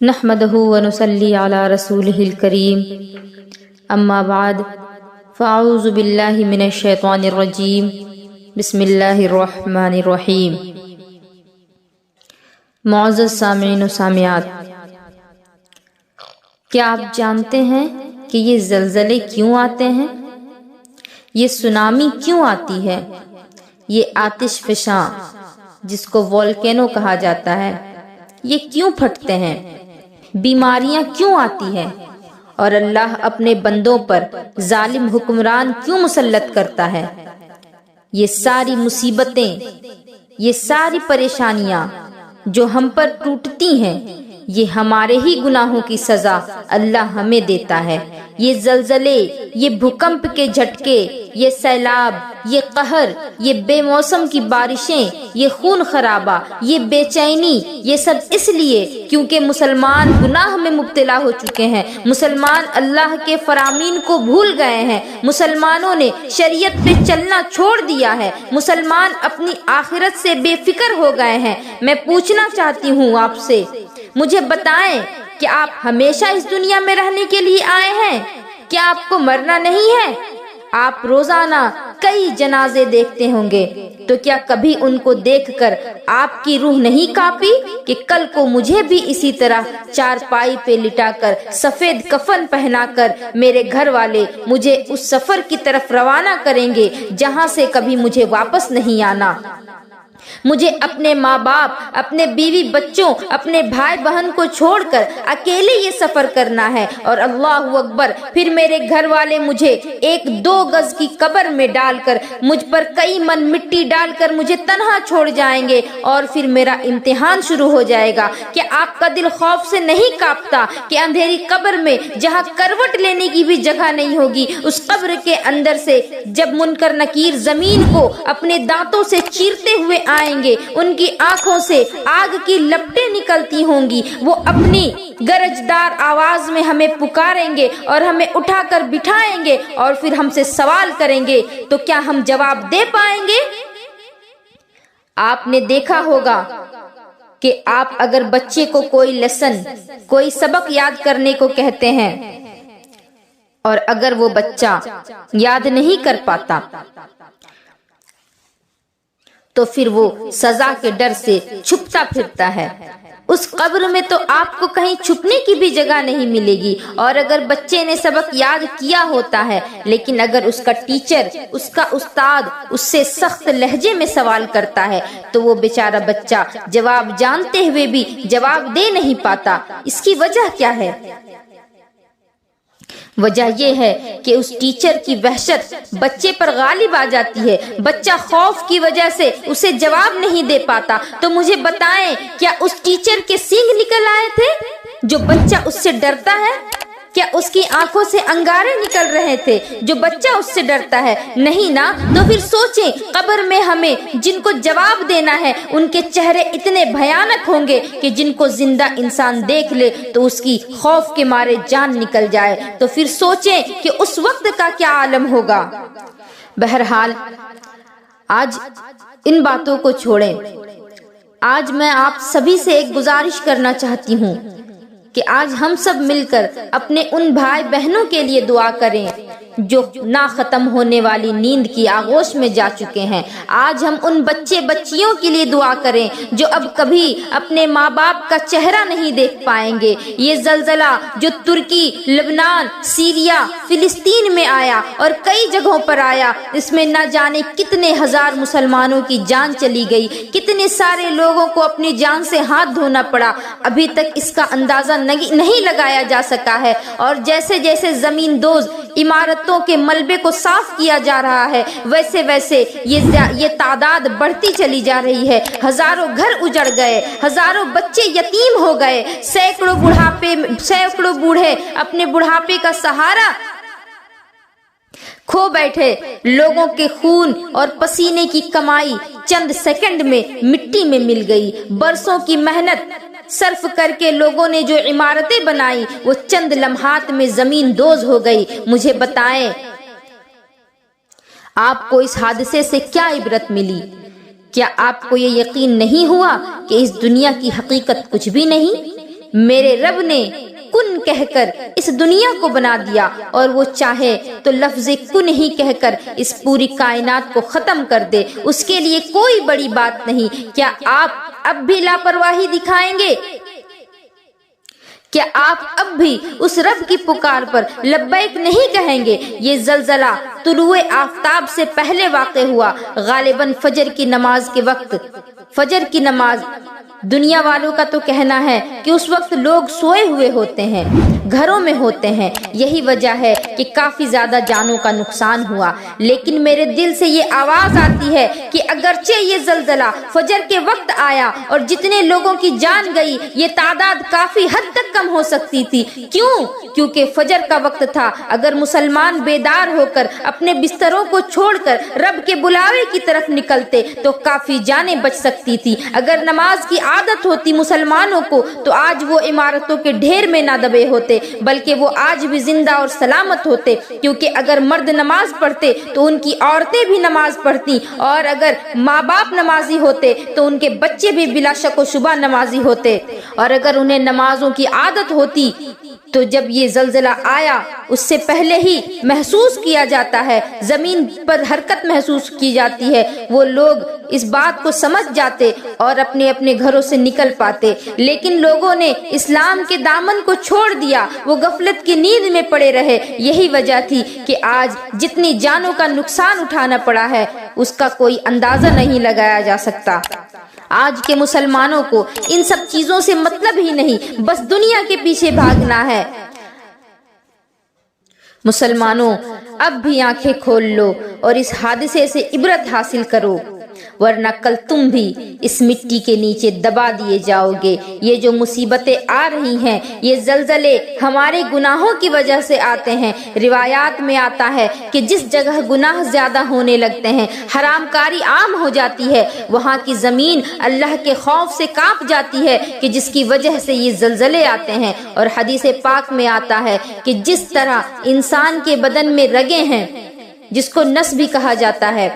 نحمده ونصلي على رسوله الكريم اما بعد فاعوذ بالله من الشیطان الرجیم بسم اللہ الرحمن الرحیم۔ معزز سامعین و سامعات، کیا آپ جانتے ہیں کہ یہ زلزلے کیوں آتے ہیں؟ یہ سونامی کیوں آتی ہے؟ یہ آتش فشاں جس کو والکینو کہا جاتا ہے، یہ کیوں پھٹتے ہیں؟ بیماریاں کیوں آتی ہیں؟ اور اللہ اپنے بندوں پر ظالم حکمران کیوں مسلط کرتا ہے؟ یہ ساری مصیبتیں، یہ ساری پریشانیاں جو ہم پر ٹوٹتی ہیں، یہ ہمارے ہی گناہوں کی سزا اللہ ہمیں دیتا ہے۔ یہ زلزلے، یہ بھوکمپ کے جھٹکے، یہ سیلاب، یہ قہر، یہ بے موسم کی بارشیں، یہ خون خرابہ، یہ بے چینی، یہ سب اس لیے کیونکہ مسلمان گناہ میں مبتلا ہو چکے ہیں، مسلمان اللہ کے فرامین کو بھول گئے ہیں، مسلمانوں نے شریعت پہ چلنا چھوڑ دیا ہے، مسلمان اپنی آخرت سے بے فکر ہو گئے ہیں۔ میں پوچھنا چاہتی ہوں آپ سے، مجھے بتائیں کہ آپ ہمیشہ اس دنیا میں رہنے کے لیے آئے ہیں؟ کیا آپ کو مرنا نہیں ہے؟ آپ روزانہ کئی جنازے دیکھتے ہوں گے، تو کیا کبھی ان کو دیکھ کر آپ کی روح نہیں کانپی کہ کل کو مجھے بھی اسی طرح چارپائی پہ لٹا کر، سفید کفن پہنا کر میرے گھر والے مجھے اس سفر کی طرف روانہ کریں گے جہاں سے کبھی مجھے واپس نہیں آنا؟ مجھے اپنے ماں باپ، اپنے بیوی بچوں، اپنے بھائی بہن کو چھوڑ کر اکیلے یہ سفر کرنا ہے، اور اللہ اکبر، پھر میرے گھر والے مجھے 1-2 گز کی قبر میں ڈال کر، مجھ پر کئی من مٹی ڈال کر مجھے تنہا چھوڑ جائیں گے، اور پھر میرا امتحان شروع ہو جائے گا۔ کہ آپ کا دل خوف سے نہیں کانپتا کہ اندھیری قبر میں جہاں کروٹ لینے کی بھی جگہ نہیں ہوگی، اس قبر کے اندر سے جب منکر نکیر زمین کو اپنے دانتوں سے چیرتے ہوئے آئیں گے، ان کی آنکھوں سے آگ کی لپٹیں نکلتی ہوں گی، وہ اپنی گرجدار آواز میں ہمیں پکاریں گے اور ہمیں اٹھا کر بٹھائیں گے، اور پھر ہم سے سوال کریں گے، تو کیا ہم جواب دے پائیں گے؟ آپ نے دیکھا ہوگا کہ آپ اگر بچے کو کوئی لیسن، کوئی سبق یاد کرنے کو کہتے ہیں، اور اگر وہ بچہ یاد نہیں کر پاتا تو پھر وہ سزا کے ڈر سے چھپتا پھرتا ہے۔ اس قبر میں تو آپ کو کہیں چھپنے کی بھی جگہ نہیں ملے گی، اور اگر بچے نے سبق یاد کیا ہوتا ہے لیکن اگر اس کا ٹیچر، اس کا استاد اس سے سخت لہجے میں سوال کرتا ہے تو وہ بیچارہ بچہ جواب جانتے ہوئے بھی جواب دے نہیں پاتا۔ اس کی وجہ کیا ہے؟ وجہ یہ ہے کہ اس ٹیچر کی وحشت بچے پر غالب آ جاتی ہے، بچہ خوف کی وجہ سے اسے جواب نہیں دے پاتا۔ تو مجھے بتائیں، کیا اس ٹیچر کے سینگ نکل آئے تھے جو بچہ اس سے ڈرتا ہے؟ کیا اس کی آنکھوں سے انگارے نکل رہے تھے جو بچہ اس سے ڈرتا ہے؟ نہیں نا۔ تو پھر سوچیں، قبر میں ہمیں جن کو جواب دینا ہے ان کے چہرے اتنے بھیانک ہوں گے کہ جن کو زندہ انسان دیکھ لے تو اس کی خوف کے مارے جان نکل جائے۔ تو پھر سوچیں کہ اس وقت کا کیا عالم ہوگا۔ بہرحال آج ان باتوں کو چھوڑیں، آج میں آپ سبھی سے ایک گزارش کرنا چاہتی ہوں کہ آج ہم سب مل کر اپنے ان بھائی بہنوں کے لیے دعا کریں جو نہ ختم ہونے والی نیند کی آغوش میں جا چکے ہیں۔ آج ہم ان بچے بچیوں کے لیے دعا کریں جو اب کبھی اپنے ماں باپ کا چہرہ نہیں دیکھ پائیں گے۔ یہ زلزلہ جو ترکی، لبنان، سیریا، فلسطین میں آیا اور کئی جگہوں پر آیا، اس میں نہ جانے کتنے ہزار مسلمانوں کی جان چلی گئی، کتنے سارے لوگوں کو اپنی جان سے ہاتھ دھونا پڑا۔ ابھی تک اس کا اندازہ نہیں لگایا جا سکا ہے، اور جیسے جیسے زمین دوز عمارتوں کے ملبے کو صاف کیا جا رہا ہے، ویسے ویسے یہ تعداد بڑھتی چلی جا رہی ہے۔ ہزاروں گھر اجڑ گئے، ہزاروں بچے یتیم ہو گئے، سینکڑوں بوڑھے اپنے بڑھاپے کا سہارا کھو بیٹھے۔ لوگوں کے خون اور پسینے کی کمائی چند سیکنڈ میں مٹی میں مل گئی۔ برسوں کی محنت صرف کر کے لوگوں نے جو عمارتیں بنائی وہ چند لمحات میں زمین دوز ہو گئی۔ مجھے بتائیں، آپ کو اس حادثے سے کیا عبرت ملی؟ کیا آپ کو یہ یقین نہیں ہوا کہ اس دنیا کی حقیقت کچھ بھی نہیں؟ میرے رب نے کن کہہ کر اس دنیا کو بنا دیا اور وہ چاہے تو لفظ کن ہی کہہ کر اس پوری کائنات کو ختم کر دے، اس کے لیے کوئی بڑی بات نہیں۔ کیا آپ اب بھی لاپرواہی دکھائیں گے؟ کیا آپ اب بھی اس رب کی پکار پر لبیک نہیں کہیں گے؟ یہ زلزلہ طلوع آفتاب سے پہلے واقع ہوا، غالباً فجر کی نماز کے وقت۔ فجر کی نماز دنیا والوں کا تو کہنا ہے کہ اس وقت لوگ سوئے ہوئے ہوتے ہیں، گھروں میں ہوتے ہیں، یہی وجہ ہے کہ کافی زیادہ جانوں کا نقصان ہوا۔ لیکن میرے دل سے یہ آواز آتی ہے کہ اگرچہ یہ زلزلہ فجر کے وقت آیا اور جتنے لوگوں کی جان گئی یہ تعداد کافی حد تک کم ہو سکتی تھی۔ کیونکہ فجر کا وقت تھا۔ اگر مسلمان بیدار ہو کر اپنے بستروں کو چھوڑ کر رب کے بلاوے کی طرف نکلتے تو کافی جانیں بچ سکتی تھی۔ اگر نماز کی عادت ہوتی مسلمانوں کو تو آج وہ عمارتوں کے ڈھیر میں نہ دبے ہوتے، بلکہ وہ آج بھی زندہ اور سلامت ہوتے، کیونکہ اگر مرد نماز پڑھتے تو ان کی عورتیں بھی نماز پڑھتی، اور اگر ماں باپ نمازی ہوتے تو ان کے بچے بھی بلا شک و شبہ نمازی ہوتے، اور اگر انہیں نمازوں کی عادت ہوتی تو جب یہ زلزلہ آیا اس سے پہلے ہی محسوس کیا جاتا ہے، زمین پر حرکت محسوس کی جاتی ہے، وہ لوگ اس بات کو سمجھ جاتے اور اپنے اپنے گھروں سے نکل پاتے۔ لیکن لوگوں نے اسلام کے دامن کو چھوڑ دیا، وہ غفلت کی نیند میں پڑے رہے۔ یہی وجہ تھی کہ آج جتنی جانوں کا نقصان اٹھانا پڑا ہے اس کا کوئی اندازہ نہیں لگایا جا سکتا۔ آج کے مسلمانوں کو ان سب چیزوں سے مطلب ہی نہیں، بس دنیا کے پیچھے بھاگنا ہے۔ مسلمانوں اب بھی آنکھیں کھول لو اور اس حادثے سے عبرت حاصل کرو، ورنہ کل تم بھی اس مٹی کے نیچے دبا دیے جاؤ گے۔ یہ جو مصیبتیں آ رہی ہیں یہ زلزلے ہمارے گناہوں کی وجہ سے آتے ہیں۔ روایات میں آتا ہے کہ جس جگہ گناہ زیادہ ہونے لگتے ہیں، حرام کاری عام ہو جاتی ہے، وہاں کی زمین اللہ کے خوف سے کانپ جاتی ہے، کہ جس کی وجہ سے یہ زلزلے آتے ہیں۔ اور حدیث پاک میں آتا ہے کہ جس طرح انسان کے بدن میں رگیں ہیں جس کو نس بھی کہا جاتا ہے،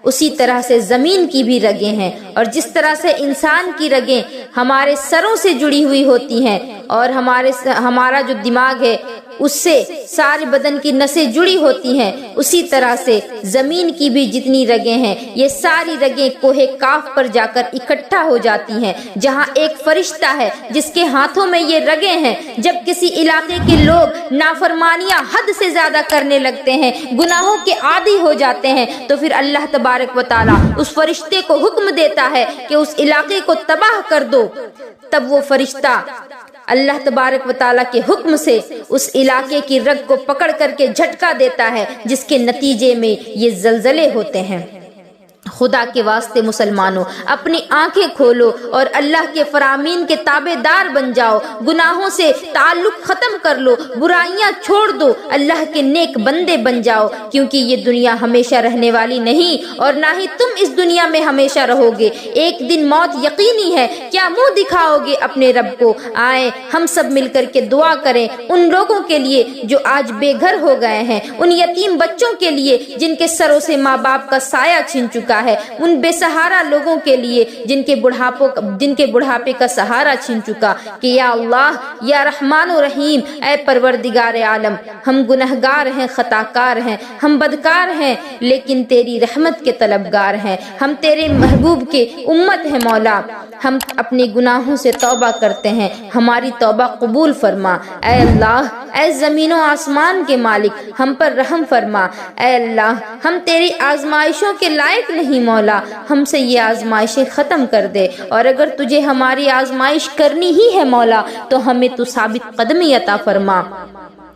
اسی طرح سے زمین کی بھی رگیں ہیں، اور جس طرح سے انسان کی رگیں ہمارے سروں سے جڑی ہوئی ہوتی ہیں اور ہمارا جو دماغ ہے اس سے سارے بدن کی نسیں جڑی ہوتی ہیں، اسی طرح سے زمین کی بھی جتنی رگیں ہیں یہ ساری رگیں کوہ کاف پر جا کر اکٹھا ہو جاتی ہیں، جہاں ایک فرشتہ ہے جس کے ہاتھوں میں یہ رگیں ہیں۔ جب کسی علاقے کے لوگ نافرمانیاں حد سے زیادہ کرنے لگتے ہیں، گناہوں کے عادی ہو جاتے ہیں، تو پھر اللہ تبارک و تعالی اس فرشتے کو حکم دیتا ہے کہ اس علاقے کو تباہ کر دو۔ تب وہ فرشتہ اللہ تبارک و تعالیٰ کے حکم سے اس علاقے کی رگ کو پکڑ کر کے جھٹکا دیتا ہے، جس کے نتیجے میں یہ زلزلے ہوتے ہیں۔ خدا کے واسطے مسلمانوں اپنی آنکھیں کھولو اور اللہ کے فرامین کے تابع دار بن جاؤ، گناہوں سے تعلق ختم کر لو، برائیاں چھوڑ دو، اللہ کے نیک بندے بن جاؤ، کیونکہ یہ دنیا ہمیشہ رہنے والی نہیں اور نہ ہی تم اس دنیا میں ہمیشہ رہو گے۔ ایک دن موت یقینی ہے، کیا منہ دکھاؤ گے اپنے رب کو؟ آئیں ہم سب مل کر کے دعا کریں ان لوگوں کے لیے جو آج بے گھر ہو گئے ہیں، ان یتیم بچوں کے لیے جن کے سروں سے ماں باپ کا سایہ چھن چکا ہے، ان بے سہارا لوگوں کے لیے جن کے بڑھاپے کا سہارا چھن چکا، کہ یا اللہ یا رحمان و رحیم، اے پروردگار عالم، ہم گنہگار ہیں، خطا کار ہیں، ہم بدکار ہیں، لیکن تیری رحمت کے طلبگار ہیں، ہم تیرے محبوب کے امت ہیں مولا، ہم اپنے گناہوں سے توبہ کرتے ہیں، ہماری توبہ قبول فرما۔ اے اللہ، اے زمین و آسمان کے مالک، ہم پر رحم فرما۔ اے اللہ، ہم تیری آزمائشوں کے لائق نہیں مولا، ہم سے یہ آزمائشیں ختم کر دے، اور اگر تجھے ہماری آزمائش کرنی ہی ہے مولا تو ہمیں تو ثابت قدمی عطا فرما۔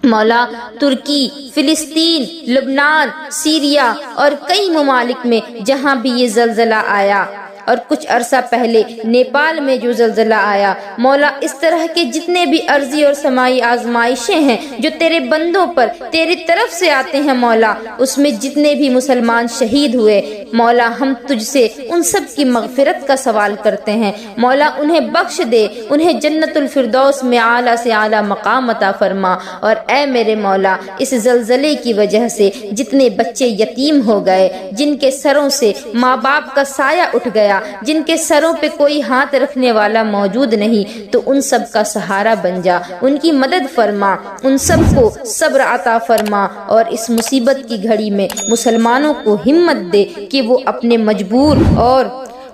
مولا، ترکی، فلسطین، لبنان، سیریا اور کئی ممالک میں جہاں بھی یہ زلزلہ آیا، اور کچھ عرصہ پہلے نیپال میں جو زلزلہ آیا، مولا اس طرح کے جتنے بھی ارضی اور سمائی آزمائشیں ہیں جو تیرے بندوں پر تیری طرف سے آتے ہیں مولا، اس میں جتنے بھی مسلمان شہید ہوئے مولا ہم تجھ سے ان سب کی مغفرت کا سوال کرتے ہیں، مولا انہیں بخش دے، انہیں جنت الفردوس میں اعلیٰ سے اعلیٰ مقام عطا فرما۔ اور اے میرے مولا اس زلزلے کی وجہ سے جتنے بچے یتیم ہو گئے، جن کے سروں سے ماں باپ کا سایہ اٹھ گیا، جن کے سروں پہ کوئی ہاتھ رکھنے والا موجود نہیں، تو ان سب کا سہارا بن جا، ان کی مدد فرما، ان سب کو صبر عطا فرما، اور اس مصیبت کی گھڑی میں مسلمانوں کو ہمت دے کہ وہ اپنے مجبور اور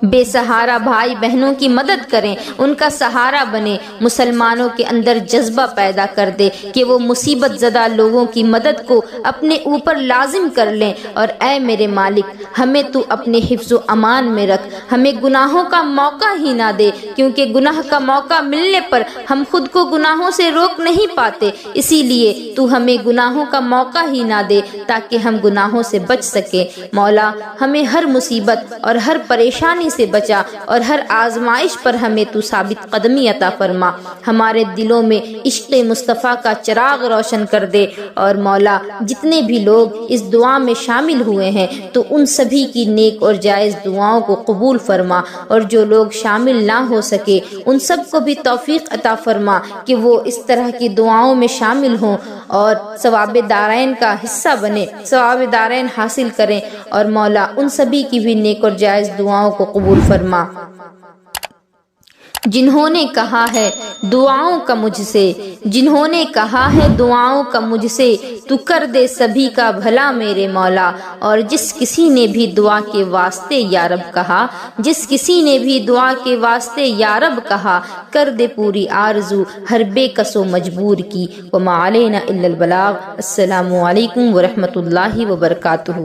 بے سہارا بھائی بہنوں کی مدد کریں، ان کا سہارا بنے، مسلمانوں کے اندر جذبہ پیدا کر دے کہ وہ مصیبت زدہ لوگوں کی مدد کو اپنے اوپر لازم کر لیں۔ اور اے میرے مالک ہمیں تو اپنے حفظ و امان میں رکھ، ہمیں گناہوں کا موقع ہی نہ دے، کیونکہ گناہ کا موقع ملنے پر ہم خود کو گناہوں سے روک نہیں پاتے، اسی لیے تو ہمیں گناہوں کا موقع ہی نہ دے تاکہ ہم گناہوں سے بچ سکیں۔ مولا ہمیں ہر مصیبت اور ہر پریشانی سے بچا، اور ہر آزمائش پر ہمیں تو ثابت قدمی عطا فرما، ہمارے دلوں میں عشق مصطفیٰ کا چراغ روشن کر دے۔ اور مولا جتنے بھی لوگ اس دعا میں شامل ہوئے ہیں تو ان سبھی کی نیک اور جائز دعاؤں کو قبول فرما، اور جو لوگ شامل نہ ہو سکے ان سب کو بھی توفیق عطا فرما کہ وہ اس طرح کی دعاؤں میں شامل ہوں اور ثواب دارین کا حصہ بنے، ثواب دارین حاصل کریں۔ اور مولا ان سبھی کی بھی نیک اور جائز دعاؤں کو قبول فرما جنہوں نے کہا ہے دعاؤں کا مجھ سے، جنہوں نے کہا ہے دعاؤں کا مجھ سے، تو کر دے سبھی کا بھلا میرے مولا۔ اور جس کسی نے بھی دعا کے واسطے یا رب کہا، جس کسی نے بھی دعا کے واسطے یا رب کہا، کر دے پوری آرزو ہر بے کس و مجبور کی۔ وما علینا الا البلاغ۔ السلام علیکم ورحمۃ اللہ وبرکاتہ۔